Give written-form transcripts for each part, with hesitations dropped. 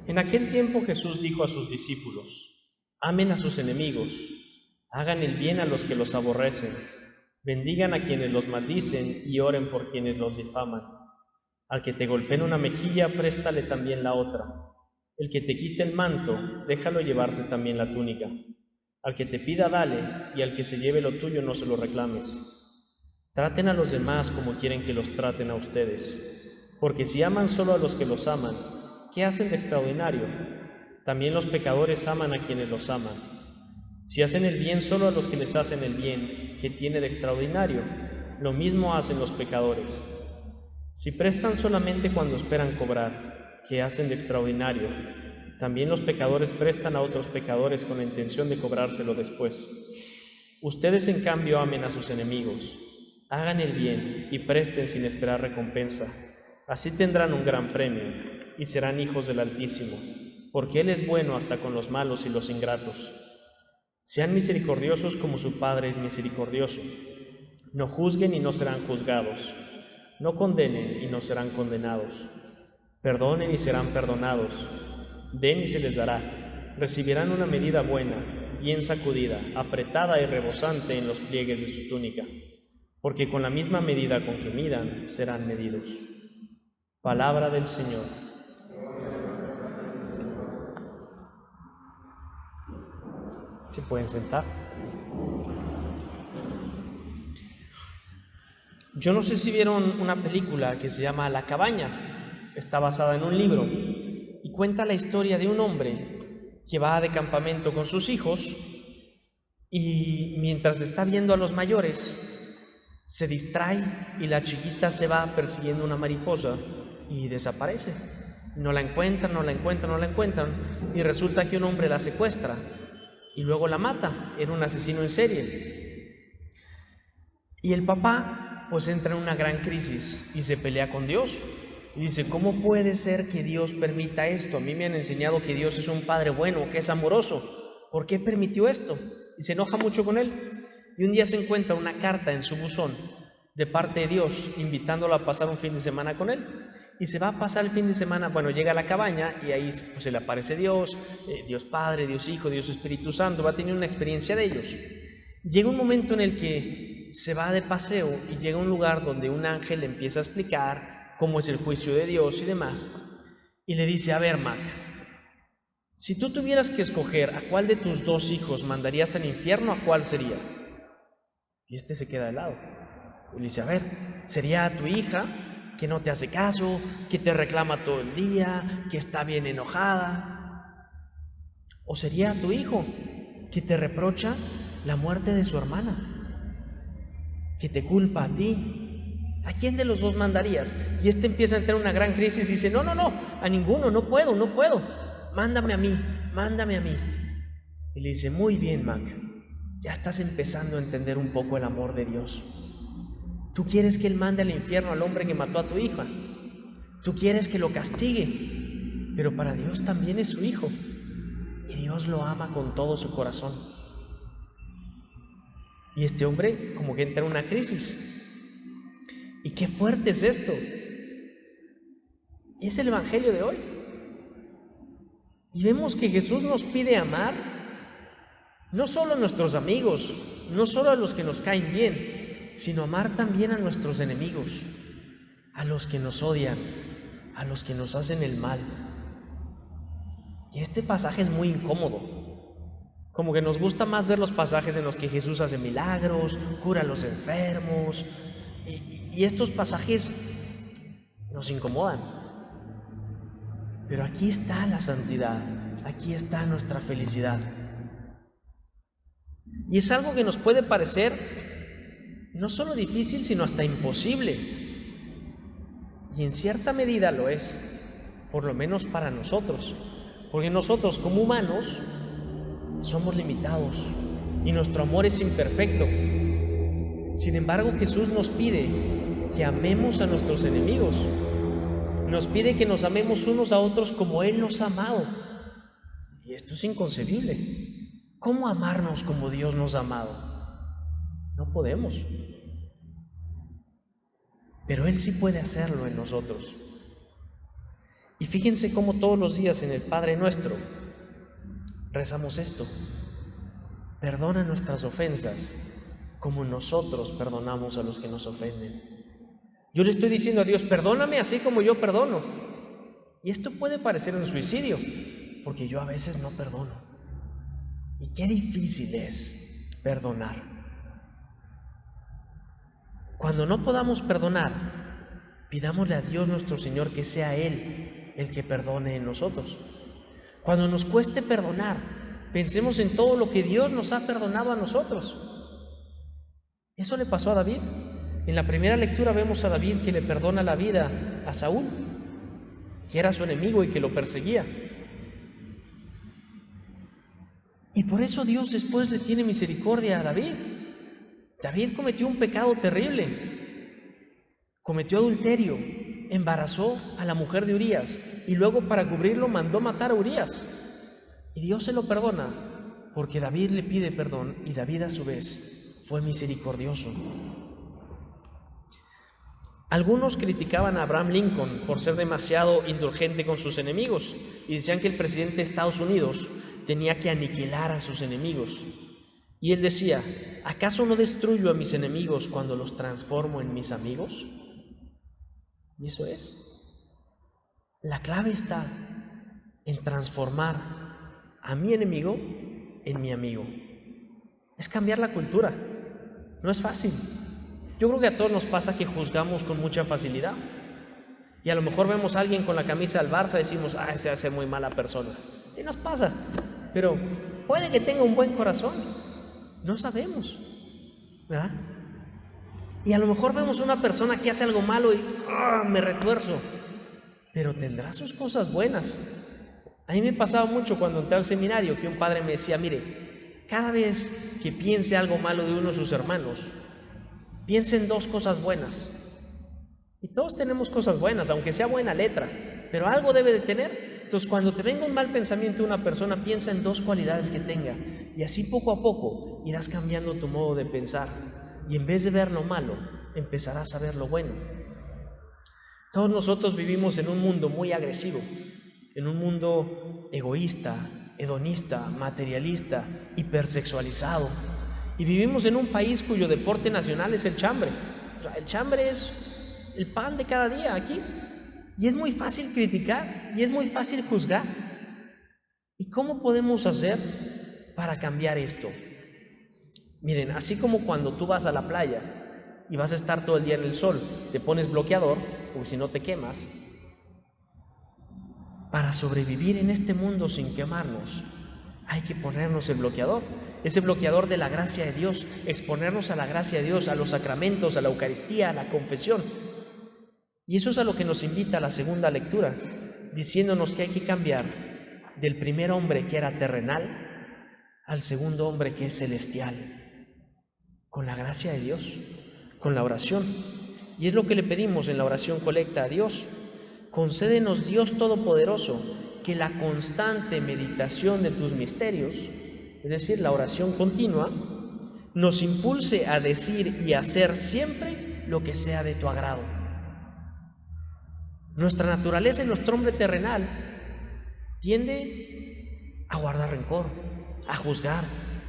En aquel tiempo Jesús dijo a sus discípulos: amen a sus enemigos, hagan el bien a los que los aborrecen, bendigan a quienes los maldicen y oren por quienes los difaman. Al que te golpee en una mejilla, préstale también la otra. El que te quite el manto, déjalo llevarse también la túnica. Al que te pida, dale, y al que se lleve lo tuyo, no se lo reclames. Traten a los demás como quieren que los traten a ustedes, porque si aman solo a los que los aman, ¿qué hacen de extraordinario? También los pecadores aman a quienes los aman. Si hacen el bien solo a los que les hacen el bien, ¿qué tiene de extraordinario? Lo mismo hacen los pecadores. Si prestan solamente cuando esperan cobrar, ¿qué hacen de extraordinario? También los pecadores prestan a otros pecadores con la intención de cobrárselo después. Ustedes, en cambio, amen a sus enemigos, hagan el bien y presten sin esperar recompensa. Así tendrán un gran premio y serán hijos del Altísimo, porque Él es bueno hasta con los malos y los ingratos. Sean misericordiosos como su Padre es misericordioso. No juzguen y no serán juzgados. No condenen y no serán condenados. Perdonen y serán perdonados. Den y se les dará. Recibirán una medida buena, bien sacudida, apretada y rebosante en los pliegues de su túnica, porque con la misma medida con que midan, serán medidos. Palabra del Señor. ¿Se pueden sentar? Yo no sé si vieron una película que se llama La Cabaña. Está basada en un libro y cuenta la historia de un hombre que va de campamento con sus hijos y mientras está viendo a los mayores, se distrae y la chiquita se va persiguiendo una mariposa y desaparece. No la encuentran y resulta que un hombre la secuestra y luego la mata. Era un asesino en serie. Y el papá pues entra en una gran crisis y se pelea con Dios. Y dice: ¿cómo puede ser que Dios permita esto? A mí me han enseñado que Dios es un padre bueno, que es amoroso. ¿Por qué permitió esto? Y se enoja mucho con él. Y un día se encuentra una carta en su buzón de parte de Dios, invitándolo a pasar un fin de semana con él. Y se va a pasar el fin de semana, llega a la cabaña y ahí pues, se le aparece Dios, Dios Padre, Dios Hijo, Dios Espíritu Santo. Va a tener una experiencia de ellos. Llega un momento en el que se va de paseo y llega a un lugar donde un ángel le empieza a explicar cómo es el juicio de Dios y demás. Y le dice: a ver, Mac, si tú tuvieras que escoger a cuál de tus dos hijos mandarías al infierno, ¿a cuál sería? Y este se queda de lado. Y le dice: a ver, ¿sería a tu hija, que no te hace caso, que te reclama todo el día, que está bien enojada? ¿O sería a tu hijo, que te reprocha la muerte de su hermana, que te culpa a ti? ¿A quién de los dos mandarías? Y este empieza a entrar en una gran crisis y dice: no, a ninguno, no puedo, mándame a mí. Y le dice: muy bien, Mac, ya estás empezando a entender un poco el amor de Dios. Tú quieres que Él mande al infierno al hombre que mató a tu hija, tú quieres que lo castigue, pero para Dios también es su hijo, y Dios lo ama con todo su corazón. Y este hombre como que entra en una crisis. Y qué fuerte es esto. Y es el evangelio de hoy. Y vemos que Jesús nos pide amar no solo a nuestros amigos, no solo a los que nos caen bien, sino amar también a nuestros enemigos, a los que nos odian, a los que nos hacen el mal. Y este pasaje es muy incómodo. Como que nos gusta más ver los pasajes en los que Jesús hace milagros, cura a los enfermos, y estos pasajes nos incomodan. Pero aquí está la santidad, aquí está nuestra felicidad. Y es algo que nos puede parecer no solo difícil, sino hasta imposible. Y en cierta medida lo es, por lo menos para nosotros, porque nosotros como humanos somos limitados y nuestro amor es imperfecto. Sin embargo, Jesús nos pide que amemos a nuestros enemigos. Nos pide que nos amemos unos a otros como Él nos ha amado. Y esto es inconcebible. ¿Cómo amarnos como Dios nos ha amado? No podemos. Pero Él sí puede hacerlo en nosotros. Y fíjense cómo todos los días en el Padre Nuestro rezamos esto: perdona nuestras ofensas como nosotros perdonamos a los que nos ofenden. Yo le estoy diciendo a Dios: perdóname así como yo perdono. Y esto puede parecer un suicidio, porque yo a veces no perdono. Y qué difícil es perdonar. Cuando no podamos perdonar, pidámosle a Dios nuestro Señor que sea Él el que perdone en nosotros. Cuando nos cueste perdonar, pensemos en todo lo que Dios nos ha perdonado a nosotros. Eso le pasó a David. En la primera lectura vemos a David que le perdona la vida a Saúl, que era su enemigo y que lo perseguía. Y por eso Dios después le tiene misericordia a David. David cometió un pecado terrible. Cometió adulterio, embarazó a la mujer de Urías y luego, para cubrirlo, mandó matar a Urías. Y Dios se lo perdona porque David le pide perdón y David a su vez fue misericordioso. Algunos criticaban a Abraham Lincoln por ser demasiado indulgente con sus enemigos y decían que el presidente de Estados Unidos tenía que aniquilar a sus enemigos. Y él decía: ¿acaso no destruyo a mis enemigos cuando los transformo en mis amigos? Y eso es. La clave está en transformar a mi enemigo en mi amigo. Es cambiar la cultura. No es fácil. Yo creo que a todos nos pasa que juzgamos con mucha facilidad. Y a lo mejor vemos a alguien con la camisa del Barça y decimos: ese va a ser muy mala persona. Y nos pasa. Pero puede que tenga un buen corazón. No sabemos, ¿verdad? Y a lo mejor vemos una persona que hace algo malo y me retuerzo. Pero tendrá sus cosas buenas. A mí me pasaba mucho cuando entré al seminario que un padre me decía: mire, cada vez que piense algo malo de uno de sus hermanos, piense en 2 cosas buenas. Y todos tenemos cosas buenas, aunque sea buena letra, pero algo debe de tener. Entonces, cuando te venga un mal pensamiento de una persona, piensa en 2 cualidades que tenga, y así poco a poco irás cambiando tu modo de pensar, y en vez de ver lo malo, empezarás a ver lo bueno. Todos nosotros vivimos en un mundo muy agresivo, en un mundo egoísta, hedonista, materialista, hipersexualizado, y vivimos en un país cuyo deporte nacional es el chambre. O sea, el chambre es el pan de cada día aquí. Y es muy fácil criticar y es muy fácil juzgar. ¿Y cómo podemos hacer para cambiar esto? Miren, así como cuando tú vas a la playa y vas a estar todo el día en el sol, te pones bloqueador, porque si no te quemas. Para sobrevivir en este mundo sin quemarnos, hay que ponernos el bloqueador. Ese bloqueador de la gracia de Dios, exponernos a la gracia de Dios, a los sacramentos, a la Eucaristía, a la confesión. Y eso es a lo que nos invita la segunda lectura, diciéndonos que hay que cambiar del primer hombre que era terrenal al segundo hombre que es celestial, con la gracia de Dios, con la oración. Y es lo que le pedimos en la oración colecta a Dios: concédenos, Dios Todopoderoso, que la constante meditación de tus misterios, es decir, la oración continua, nos impulse a decir y hacer siempre lo que sea de tu agrado. Nuestra naturaleza en nuestro hombre terrenal tiende a guardar rencor, a juzgar,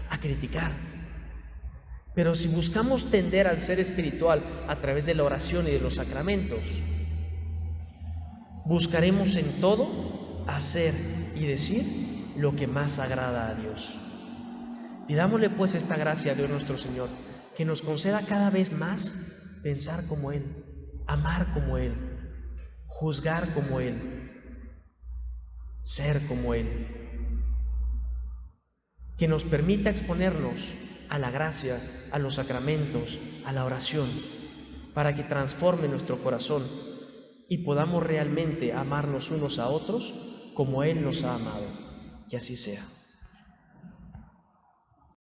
a criticar. Pero si buscamos tender al ser espiritual a través de la oración y de los sacramentos, buscaremos en todo hacer y decir lo que más agrada a Dios. Pidámosle pues esta gracia a Dios nuestro Señor, que nos conceda cada vez más pensar como Él, amar como Él, juzgar como Él, ser como Él. Que nos permita exponernos a la gracia, a los sacramentos, a la oración, para que transforme nuestro corazón y podamos realmente amarnos unos a otros como Él nos ha amado. Que así sea.